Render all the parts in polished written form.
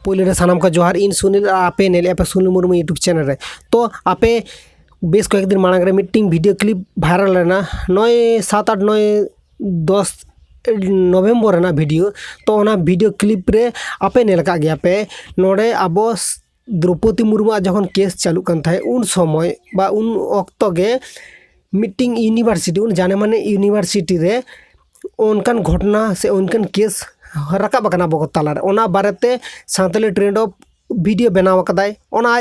पहले सानाम का जोहार इन सुनील आपे नेले आपे सुनील मुर्मू यूट्यूब चैनल रे तो आपे बेस कয়েক दिन मांग मीटिंग वीडियो क्लिप भाइरल लेना 9/7/8/9/10 नवेम्बर ना वीडियो तो ओना वीडियो क्लिप रे आपे नेल का गया पे नोडे आबो द्रौपदी मुर्मू जखन केस चालू कान थाए उन समय बा उन अक्तो गे मीटिंग यूनिवर्सिटी उन जाने माने यूनिवर्सिटी रे उनकान घटना से उनकान केस रकाब बकना बको तालार ओना बारेते सानताली ट्रेंड ऑफ वीडियो बनाव कदाय ओना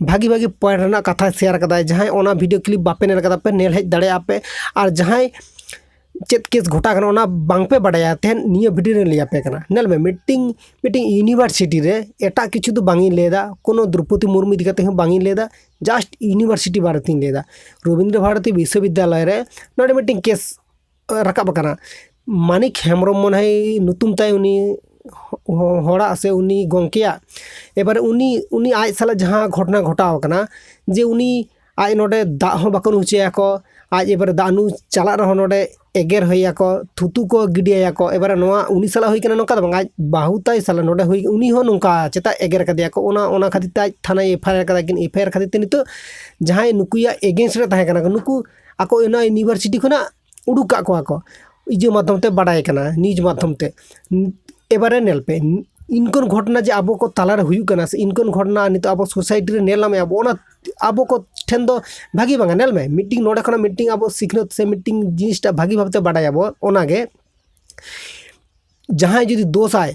भागी भागी पॉइंट रना कथा शेयर कदाय जहां ओना वीडियो क्लिप बापे नेल कदा पे नेल हेज दाड़े आपे और जहां चेत केस घटा कना ओना बांग पे बड़ाया तेन निया वीडियो रे लिया पे कना नेल में मीटिंग यूनिवर्सिटी रे एटा किछु दो बांगी लेदा कोनो द्रौपदी मुर्मू इदी कते बांगी लेदा जस्ट यूनिवर्सिटी बारेती लेदा रविंद्र भारती विश्वविद्यालय रे नोडे मीटिंग केस रकाब कना मानिक हेम्ब्रम मन है नुतुम ताई उनी होड़ा से उनी गंकिया एबार उनी आज साला जहाँ घटना घटाव कना जे उनी आज नोडे दा हो बाको नुचेया को आज एबार दानु चला रहो नोडे एगेर होया को थुतु को गिडिया को एबार नोआ उनी साला होई कना नोका बंग आज बाहु ताई साला नोडे होई उनी हो नोका चेता एगेर कदिया को ओना खातिर ताई थाना एफआईआर कदा किन एफआईआर खातिर ते नितो जहाँ नुकुया एगेंस्ट रे ताहे कना नुकु आको एना यूनिवर्सिटी खना उडुका को इजे माध्यम ते बाडाय कना निज माध्यम ते एबारे नेल पे इनकन घटना जे आबो को तालार हुयु कना से इनकन घटना नितो आबो सोसाइटी रे नेला में आबो ओना आबो को ठेन दो भागी बांगा नेल में मीटिंग नोडे खना मीटिंग आबो सिखनत से मीटिंग जिनिसटा भागी भाबते बाडाय आबो ओनागे जहां जुदी दोष आय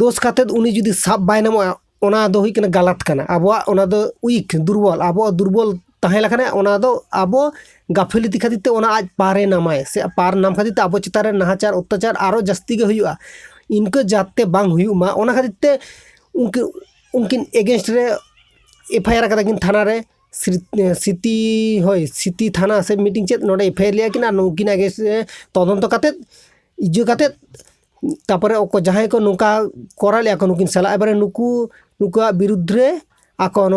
दोष खाते उनी जुदी साब बाय नामो ओना दो हुई कना गलत कना आबो ओना दो उइक दुर्बल आबो दुर्बल ताहे लखने ओना दो आबो गाफिलती खातिर ते ओना आज पारे नामाय से पार नाम खातिर ते आबो चितारे नाहाचार अत्याचार आरो जस्ती गे हुयुआ इनके जाते बांग हुयुमा ओना खातिर ते उनकिन एगेंस्ट रे एफआईआर कदा किन थाना रे सिटी थाना से मीटिंग चेत नोडे एफआईआर लिया किना नुकिन एगेंस्ट रे तदंत काते इजो काते तापरे ओको जहां को नुका कोरा लिया को नुकिन सला एबारे नुकुआ विरुद्ध रे आको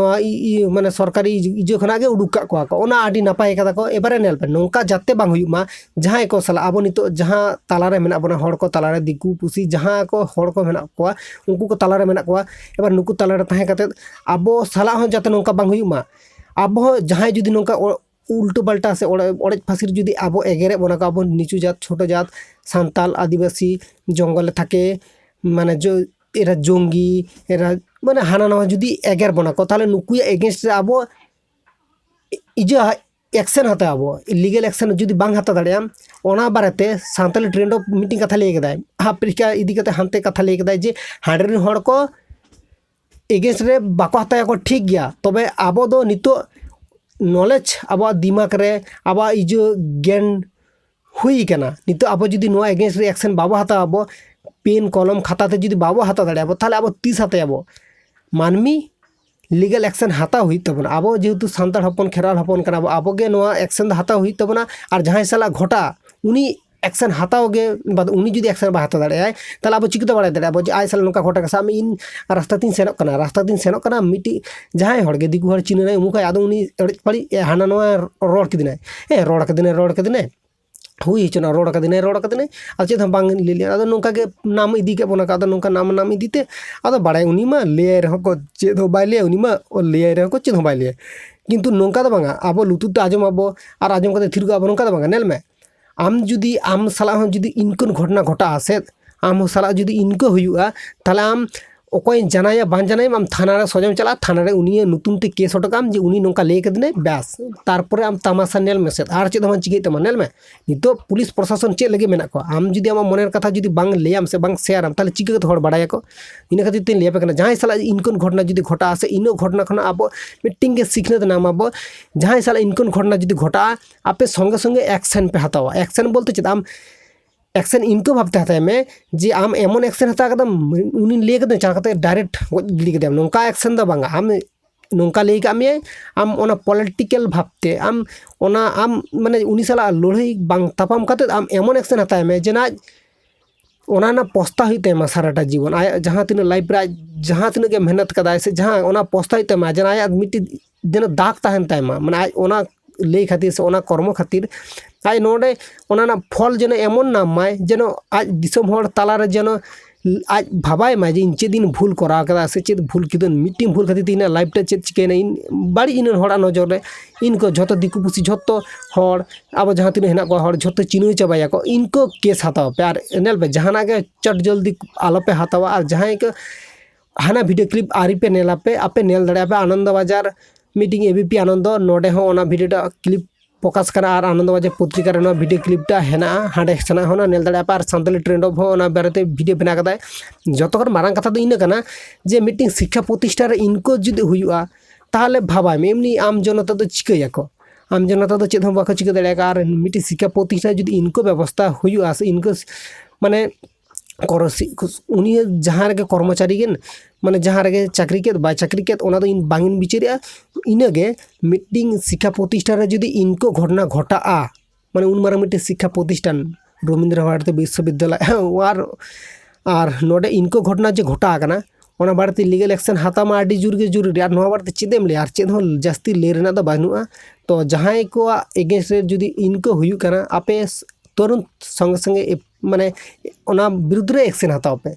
माने सरकारी इजो खना गे उडुक को ओना आडी नापाय कदा को एबारे नेल पे नोंका जाते बांग हुयुमा जहां को सला आबो नितो जहां तालारे मेना बना हड़ को तालारे दिकु पुसी जहां को हड़ को मेना को उनको को तालारे मेना को एबार नुकु तालारे ताहे कते आबो सला हो जाते नोंका बांग हुयुमा आबो जहां जुदी नोंका उल्टो पल्टा से ओड़ेज फासिर जुदी आबो एगेरे बना को आबो नीचू जात छोटो जात सांताल आदिवासी जंगले थाके माने जो एरा जोंगी एरा माने हाना नवा जुदी एगेर बना को ताले नुकुया एगेंस्ट रे आबो इजा एक्शन हता आबो इलीगल एक्शन जुदी बांग हता दाड़ियाम ओना बारेते सांताली ट्रेंड ऑफ मीटिंग कथा ले गदाय आफ्रिका इदी कते हानते कथा ले गदाय जे हांडरे हड़ को एगेंस्ट रे बाको हताया को ठीक गया तबे आबो दो नितो नॉलेज आबो दिमाग रे आबो इजो ज्ञान हुई कना नितो आबो जुदी नोआ एगेंस्ट रे एक्शन बाबो हता आबो पेन कलम खाता ते जुदी बाबो हता दाड़ियाबो ताले आबो तीस हता आबो मानमी लीगल एक्शन हता हुई तबना आबो जेहेतु सांताल हपन खेराल हपन कना आबो गे नोआ एक्शन हता हुई तबना और जहां साला घटा उनी एक्शन हताओगे बाद उनी जुदी एक्शन बा हता दाड़े ताले आबो चिकते बाड़ाय दाड़े आबो जे आय साला नोका घटा का इन रास्ता तीन सेनोक कना मिटी जहां हड़गे दिकु हड़ चिने उमुका आदो उनी पड़ी हाना नोआ रोड किदिनाय रोड कदिनाय हुई चना रोड कदिने आ चेत हम बांग ले लिया नोका के नाम इदी के बना का नोका नाम इदीते आदो बाड़ाय उनी मा ले रहो को चेत हो बाय ले उनी मा ले रहो को चेत हो बाय ले किंतु नोका दो बांगा आबो लुतुत आजम आबो और आजम कते थिरगो आबो नोका दो बांगा नेल में आम जुदी आम साला हो जुदी इनकन घटना घटा आसे आम साला जुदी इनको हुयुआ ताले आम ओकोय जानाया बान जानाय आम थाना रे सजम चला थाना रे उनी नुतुम ते केस हटकाम जे उनी नोका ले कदिने बस तारपरे आम तमाशा नेल में सेत आर चेत हम चिके तमा नेल में नितो पुलिस प्रशासन चेत लगे मेना को आम जुदी आम मनेर कथा जुदी बांग लेयाम से बांग शेयरम ताले चिके तो हड़ बाडाय को इना खातिर ते लेपे कना जहां साला इनकन घटना जुदी घटा आसे इनो घटना खना आबो मीटिंग के सिखने नाम आबो जहां साला इनकन घटना जुदी घटा आपे संगे संगे एक्शन पे हतावा एक्शन बोलते चेत आम एक्शन इनको भावते हता में जे आम एमन एक्शन हता कदम उनी ले कदम चला कते डायरेक्ट गिली कदम नोंका एक्शन द बांगा आम नोंका ले का में आम ओना पॉलिटिकल भावते आम ओना आम माने उनी साला लड़ाई बांग तापाम कते आम एमन एक्शन हता में जेना ओना ना पोस्ता हुईते मा साराटा जीवन आय जहां तिन लाइफ रे जहां तिन के मेहनत कदाय से जहां ओना पोस्ता हुईते मा जेना आय मिट्टी जेना दाग ताहन ताय माने आय ओना ले खातिर से ओना कर्म खातिर आज नोडे ओना ना फल जेनो एमन नाम माय जेनो आज दिसम हर तालारे जेनो आज भाबाय मा जे इन चेद इन भूल करा कदा से चेद भूल किदन मिटिंग भूल खातिर इन लाइफ टा चेद चिकेना इन बाड़ी इन हड़ा नजर रे इनको झोतो दिकु पुसी झोतो हड़ अब जहाँ तीन हेना को हड़ झोतो चिनु चाबाया को इनको केस हताव पे और नेल पे जहाना के चट जल्दी आलो पे हतावा और जहाँ के हाना वीडियो क्लिप आरी पे नेला पे आपे नेल दड़े पे आनंद बाजार मीटिंग एबीपी आनंद नोडे हो ओना वीडियो क्लिप प्रकाश करा और आनंद बाजार पत्रिका रे वीडियो क्लिपटा हेना हांडे सना होना नेल दड़े पे और सानताली ट्रेंड ऑफ हो ओना बारेते वीडियो बना कदाय जतोखर मारांग कथा दो इन कना जे मीटिंग शिक्षा प्रतिष्ठान रे इनको जुदी हुयुआ ताहले भाबाय एमनी आम जनता दो चिकायाको आम जनता दो चेद हम बाको चिका दड़ेगा और मीटिंग शिक्षा प्रतिष्ठान जुदी इनको व्यवस्था हुयुआ से इनको माने उनी जहाँ रे कर्मचारी गेन माने जहाँ रे चाकरी के बाय चाकरी के ओना दो इन बांगिन बिचारिया इनगे मीटिंग शिक्षा प्रतिष्ठान रे जुदी इनको घटना घटा माने उन मारा मीटिंग शिक्षा प्रतिष्ठान रवींद्र भारती विश्वविद्यालय और नोडे इनको घटना जो घटा आकना ओना बारते लीगल एक्शन हातामा आडी जुर गे जरूरी और नोआ बारते चेदेम ले और चेद हो जास्ती ले रेना दो बानुआ तो जहाँ को एगेंस्ट रे जुदी इनको हुयु कना आपे तुरंत संगे संगे माने ओना विरुद्ध रे एक्शन हाताव पे।